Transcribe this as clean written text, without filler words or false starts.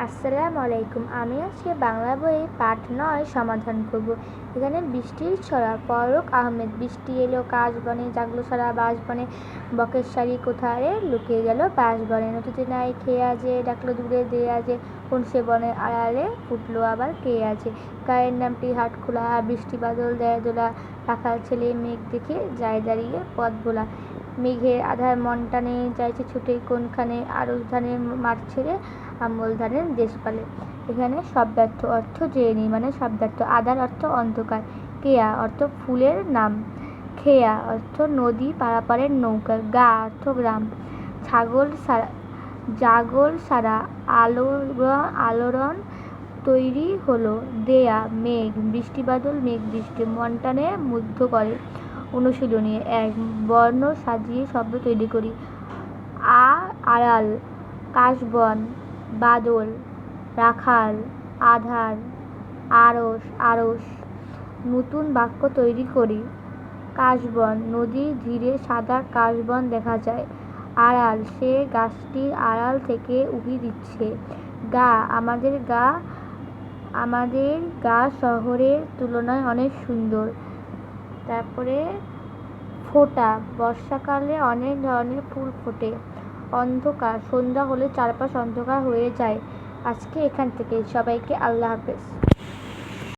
আসসালামু আলাইকুম। আমি আজকে বাংলা বইয়ের পাঠ ৯ সমাধান করব। এখানে বৃষ্টির ছড়া। ফরুক আহমেদ। বৃষ্টি এলো কাশবনে, জাগলো সারা বাঁশবনে, বকের শাড়ি কোথায় লুকিয়ে গেল বাঁশবনে। নদীতে নাই খেয়ে আজে, ডাকলো দূরে দিয়ে আজে, কোন সে বনে আড়ালে ফুটলো আবার কে আছে। গায়ের নামটি হাট খোলা, বৃষ্টি বাদল দেয় দোলা, রাখাল ছেলে মেঘ দেখে যায় দাঁড়িয়ে পথ ভোলা। মেঘের আধার মন টানে, চাইছে ছুটে কোনখানে, আরশ ধানের মাঠ ছেড়ে আমল ধানের দেশ পালে। এখানে শব্দার্থ অর্থ জেনে নিই। মানে শব্দার্থ: আধার অর্থ অন্ধকার, কেয়া অর্থ ফুলের নাম, খেয়া অর্থ নদী পারাপারের নৌকা, গা অর্থ গ্রাম, জাগল সারা আলোড়ন তৈরি হলো, দেয়া মেঘ, বৃষ্টি বাদল মেঘ বৃষ্টি, মন টানে মুগ্ধ করে। অনুশীলনী: ১. বর্ণ সাজিয়ে শব্দ তৈরি করি। আড়াল, কাশবন, বাদল, রাখাল, আধার, আরশ। নতুন বাক্য তৈরি করি। কাশবন, নদীর তীরে সাদা কাশবন দেখা যায়। আড়াল, সে গাছটির আড়াল থেকে উঁকি দিচ্ছে। গা, আমাদের গা শহরের তুলনায় অনেক সুন্দর। তারপরে ফোঁটা, বর্ষাকালে অনেক ধরনের ফুল ফোটে। অন্ধকার, সন্ধ্যা হলে চারপাশ অন্ধকার হয়ে যায়। আজকে এখান থেকে সবাইকে আল্লাহ হাফেজ।